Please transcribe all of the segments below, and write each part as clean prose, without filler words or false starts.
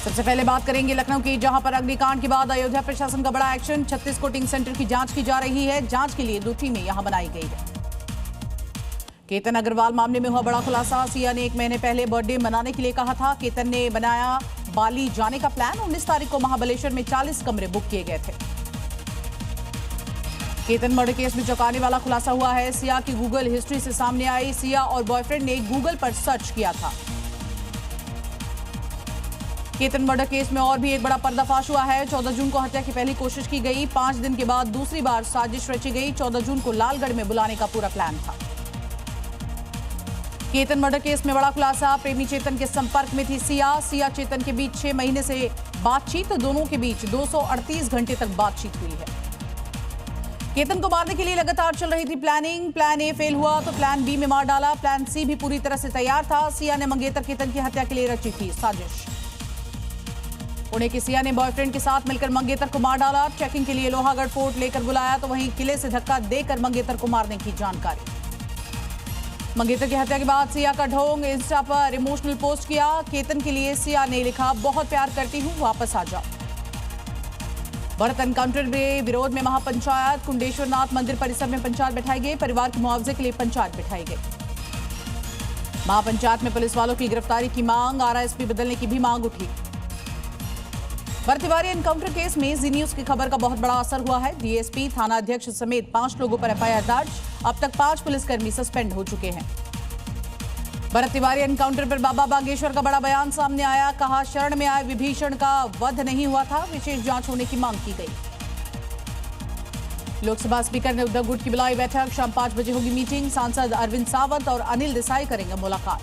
सबसे पहले बात करेंगे लखनऊ की, जहां पर अग्निकांड के बाद अयोध्या प्रशासन का बड़ा एक्शन। 36 कोचिंग सेंटर की जांच की जा रही है। जांच के लिए 2 टीमें यहां बनाई गई है। केतन अग्रवाल मामले में हुआ बड़ा खुलासा। सिया ने 1 महीने पहले बर्थडे मनाने के लिए कहा था। केतन ने बनाया बाली जाने का प्लान। 19 तारीख को महाबलेश्वर में 40 कमरे बुक किए गए थे। केतन मर्डर केस में चौंकाने वाला खुलासा हुआ है। सिया की गूगल हिस्ट्री से सामने आई। सिया और बॉयफ्रेंड ने गूगल पर सर्च किया था। केतन मर्डर केस में और भी एक बड़ा पर्दाफाश हुआ है। 14 जून को हत्या की पहली कोशिश की गई। 5 दिन के बाद दूसरी बार साजिश रची गई। 14 जून को लालगढ़ में बुलाने का पूरा प्लान था। केतन मर्डर केस में बड़ा खुलासा। प्रेमी चेतन के संपर्क में थी सिया चेतन के बीच 6 महीने से बातचीत। दोनों के बीच 238 घंटे तक बातचीत हुई है। केतन को मारने के लिए लगातार चल रही थी प्लानिंग। प्लान ए फेल हुआ तो प्लान बी में मार डाला। प्लान सी भी पूरी तरह से तैयार था। सिया ने मंगेतर केतन की हत्या के लिए रची थी साजिश। पुणे की सिया ने बॉयफ्रेंड के साथ मिलकर मंगेतर को मार डाला। चेकिंग के लिए लोहागढ़ फोर्ट लेकर बुलाया तो वहीं किले से धक्का देकर मंगेतर को मारने की जानकारी। मंगेतर की हत्या के बाद सिया का ढोंग। इंस्टा पर इमोशनल पोस्ट किया। केतन के लिए सिया ने लिखा, बहुत प्यार करती हूं, वापस आ जाओ। भरत एनकाउंटर में विरोध में महापंचायत। कुंडेश्वर नाथ मंदिर परिसर में पंचायत बैठाई गई। परिवार के मुआवजे के लिए पंचायत बैठाई गई। महापंचायत में पुलिस वालों की गिरफ्तारी की मांग। आरएसपी बदलने की भी मांग उठी। भरत तिवारी एनकाउंटर केस में जी न्यूज की खबर का बहुत बड़ा असर हुआ है। डीएसपी, थाना अध्यक्ष समेत 5 लोगों पर एफआईआर दर्ज। अब तक 5 पुलिसकर्मी सस्पेंड हो चुके हैं। भरत तिवारी एनकाउंटर पर बाबा बागेश्वर का बड़ा बयान सामने आया। कहा, शरण में आए विभीषण का वध नहीं हुआ था। विशेष जांच होने की मांग की गई। लोकसभा स्पीकर ने उद्धव गुट की बुलाई बैठक। शाम 5 बजे होगी मीटिंग। सांसद अरविंद सावंत और अनिल देसाई करेंगे मुलाकात।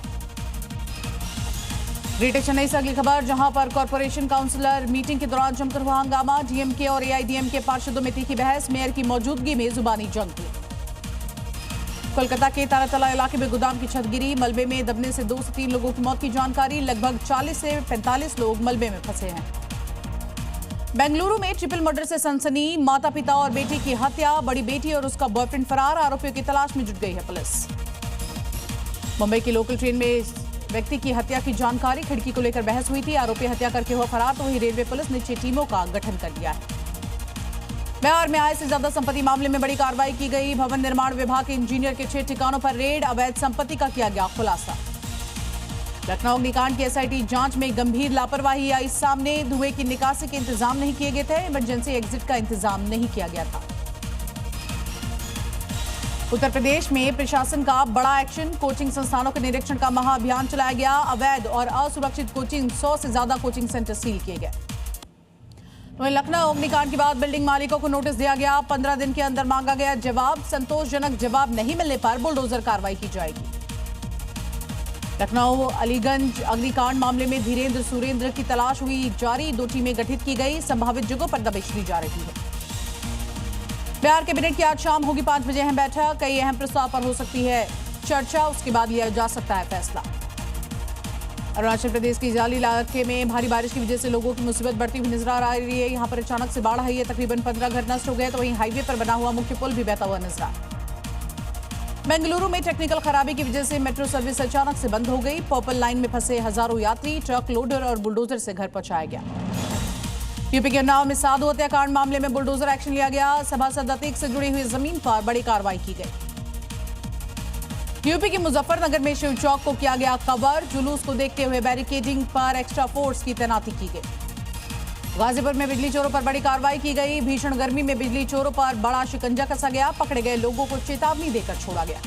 ग्रेटर चेन्नई से अगली खबर, जहां पर कॉर्पोरेशन काउंसिलर मीटिंग के दौरान जमकर हुआ हंगामा। डीएमके और एआईडीएमके पार्षदों में तीखी बहस। मेयर की मौजूदगी में जुबानी जंग हुई। कोलकाता के तारातला इलाके में गोदाम की छत गिरी। मलबे में दबने से 2 से 3 लोगों की मौत की जानकारी। लगभग 40 से 45 लोग मलबे में फंसे हैं। बेंगलुरु में ट्रिपल मर्डर से सनसनी। माता पिता और बेटी की हत्या। बड़ी बेटी और उसका बॉयफ्रेंड फरार। आरोपियों की तलाश में जुट गई है पुलिस। मुंबई की लोकल ट्रेन में व्यक्ति की हत्या की जानकारी। खिड़की को लेकर बहस हुई थी। आरोपी हत्या करके हुआ फरार तो वहीं रेलवे पुलिस ने 6 टीमों का गठन कर दिया है। बिहार में आय से ज्यादा संपत्ति मामले में बड़ी कार्रवाई की गई। भवन निर्माण विभाग के इंजीनियर के 6 ठिकानों पर रेड। अवैध संपत्ति का किया गया खुलासा। लखनऊ अग्निकांड की एसआईटी जांच में गंभीर लापरवाही आई सामने। धुएं की निकासी के इंतजाम नहीं किए गए थे। इमरजेंसी एग्जिट का इंतजाम नहीं किया गया था। उत्तर प्रदेश में प्रशासन का बड़ा एक्शन। कोचिंग संस्थानों के निरीक्षण का महाअभियान चलाया गया। अवैध और असुरक्षित कोचिंग 100 से ज्यादा कोचिंग सेंटर सील किए गए। वहीं लखनऊ अग्निकांड के बाद बिल्डिंग मालिकों को नोटिस दिया गया। 15 दिन के अंदर मांगा गया जवाब। संतोषजनक जवाब नहीं मिलने पर बुलडोजर कार्रवाई की जाएगी। लखनऊ अलीगंज अग्निकांड मामले में धीरेन्द्र सुरेंद्र की तलाश हुई जारी। 2 टीमें गठित की गई। संभावित जगहों पर दबिश दी जा रही है। बिहार कैबिनेट की आज शाम होगी 5 बजे अहम बैठक। कई अहम प्रस्ताव पर हो सकती है चर्चा। उसके बाद लिया जा सकता है फैसला। अरुणाचल प्रदेश की जाली इलाके में भारी बारिश की वजह से लोगों की मुसीबत बढ़ती हुई नजर आ रही है। यहां पर अचानक से बाढ़ आई है। तकरीबन 15 घर नष्ट हो गए तो वहीं हाईवे पर बना हुआ मुख्य पुल भी बहता हुआ नजर आया। बेंगलुरु में टेक्निकल खराबी की वजह से मेट्रो सर्विस अचानक से बंद हो गई। पर्पल लाइन में फंसे हजारों यात्री ट्रक, लोडर और बुलडोजर से घर पहुंचाया गया। यूपी के उन्नाव में साधु हत्याकांड मामले में बुलडोजर एक्शन लिया गया। सभासद अतीक से जुड़ी हुई जमीन पर बड़ी कार्रवाई की गई। यूपी के मुजफ्फरनगर में शिव चौक को किया गया कवर। जुलूस को देखते हुए बैरिकेडिंग पर एक्स्ट्रा फोर्स की तैनाती की गई। गाजीपुर में बिजली चोरों पर बड़ी कार्रवाई की गई। भीषण गर्मी में बिजली चोरों पर बड़ा शिकंजा कसा गया। पकड़े गए लोगों को चेतावनी देकर छोड़ा गया।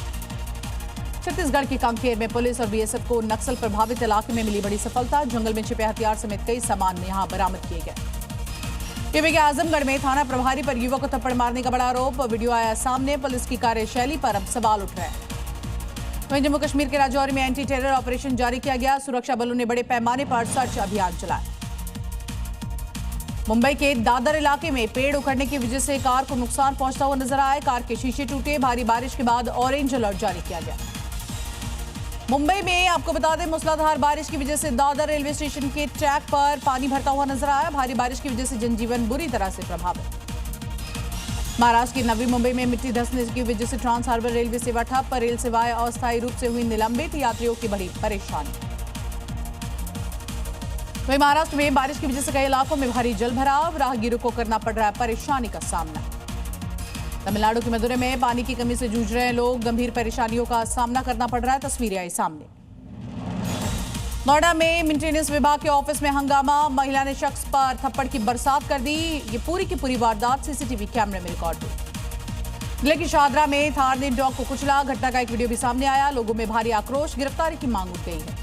छत्तीसगढ़ के कांकेर में पुलिस और बीएसएफ को नक्सल प्रभावित इलाके में मिली बड़ी सफलता। जंगल में छिपे हथियार समेत कई सामान यहां बरामद किए गए। यूपी के आजमगढ़ में थाना प्रभारी पर युवक को थप्पड़ मारने का बड़ा आरोप। वीडियो आया सामने। पुलिस की कार्यशैली पर अब सवाल उठ रहे हैं। वहीं जम्मू कश्मीर के राजौरी में एंटी टेरर ऑपरेशन जारी किया गया। सुरक्षा बलों ने बड़े पैमाने पर सर्च अभियान चलाया। मुंबई के दादर इलाके में पेड़ उखड़ने की वजह से कार को नुकसान पहुंचता हुआ नजर आया। कार के शीशे टूटे। भारी बारिश के बाद ऑरेंज अलर्ट जारी किया गया। मुंबई में आपको बता दें, मूसलाधार बारिश की वजह से दादर रेलवे स्टेशन के ट्रैक पर पानी भरता हुआ नजर आया। भारी बारिश की वजह से जनजीवन बुरी तरह से प्रभावित। महाराष्ट्र की नवी मुंबई में मिट्टी धंसने की वजह से ट्रांस हार्बर रेलवे सेवा ठप। रेल सेवाएं अस्थायी रूप से हुई निलंबित। यात्रियों की बड़ी परेशानी। वहीं महाराष्ट्र में बारिश की वजह से कई इलाकों में भारी जल भराव, राहगीरों को करना पड़ रहा है परेशानी का सामना। तमिलनाडु के मदुरै में पानी की कमी से जूझ रहे लोग, गंभीर परेशानियों का सामना करना पड़ रहा है। तस्वीरें आई सामने। नोएडा में मेंटेनेंस विभाग के ऑफिस में हंगामा, महिला ने शख्स पर थप्पड़ की बरसात कर दी। ये पूरी की पूरी वारदात सीसीटीवी कैमरे में रिकॉर्ड हुई। जिले की शाहदरा में थार ने डॉग को कुचला, घटना का एक वीडियो भी सामने आया। लोगों में भारी आक्रोश, गिरफ्तारी की मांग उठ गई है।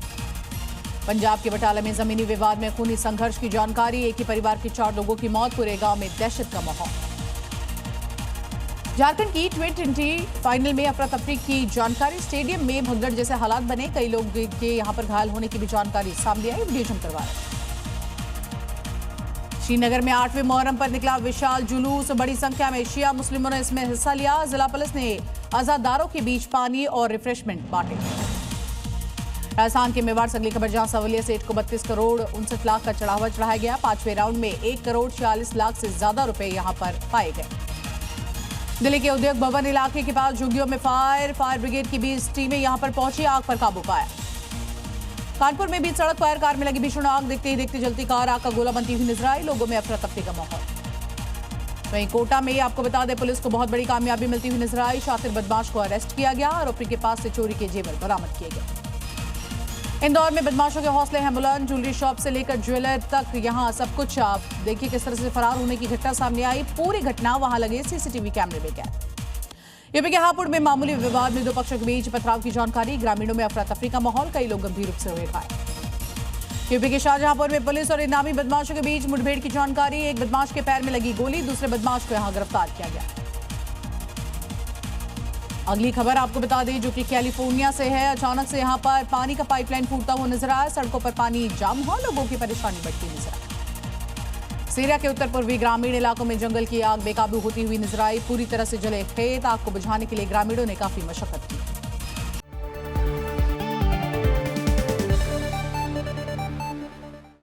पंजाब के बटाला में जमीनी विवाद में खूनी संघर्ष की जानकारी, एक ही परिवार के 4 लोगों की मौत, पूरे गांव में दहशत का माहौल। झारखंड की T20 फाइनल में अफरा तफरी की जानकारी, स्टेडियम में भगदड़ जैसे हालात बने, कई लोग के यहां पर घायल होने की भी जानकारी सामने आई। वीडियो जम करवा रहे। श्रीनगर में 8वें मुहर्रम पर निकला विशाल जुलूस, बड़ी संख्या में शिया मुस्लिमों ने इसमें हिस्सा लिया। जिला पुलिस ने आजादारों के बीच पानी और रिफ्रेशमेंट बांटे। राजस्थान के मेवाड़ से अगली खबर, जहां सवलिया सेठ को 32 करोड़ 59 लाख का चढ़ावा चढ़ाया गया। 5वें राउंड में 1 करोड़ 46 लाख से ज्यादा रुपए यहां पर पाए गए। दिल्ली के उद्योग भवन इलाके के पास झुग्गियों में फायर ब्रिगेड की 20 टीमें यहां पर पहुंची, आग पर काबू पाया। कानपुर में बीच सड़क पर कार में लगी भीषण आग, देखते ही देखते जलती कार आग का गोला बनती हुई नजर आई। लोगों में अफरा तफरी का माहौल। वहीं कोटा में आपको बता दें, पुलिस को बहुत बड़ी कामयाबी मिलती हुई नजर आई। शातिर बदमाश को अरेस्ट किया गया, आरोपी के पास से चोरी के जेवर बरामद किए गए। इंदौर में बदमाशों के हौसले हैं बुलंद, ज्वेलरी शॉप से लेकर ज्वेलर तक यहां सब कुछ। आप देखिए किस तरह से फरार होने की घटना सामने आई। पूरी घटना वहां लगे सीसीटीवी कैमरे में कैद। यूपी के हापुड़ में मामूली विवाद में 2 पक्षों के बीच पथराव की जानकारी, ग्रामीणों में अफरा तफरी का माहौल, कई लोग गंभीर रूप से हुए घायल। यूपी के शाहजहांपुर में पुलिस और इनामी बदमाशों के बीच मुठभेड़ की जानकारी, एक बदमाश के पैर में लगी गोली, दूसरे बदमाश को यहां गिरफ्तार किया गया। अगली खबर आपको बता दें, जो कि कैलिफोर्निया से है। अचानक से यहां पर पानी का पाइपलाइन फूटता हुआ नजर आया, सड़कों पर पानी जाम हुआ, लोगों की परेशानी बढ़ती नजर आई। सीरिया के उत्तर पूर्वी ग्रामीण इलाकों में जंगल की आग बेकाबू होती हुई नजर आई, पूरी तरह से जले खेत। आग को बुझाने के लिए ग्रामीणों ने काफी मशक्कत की।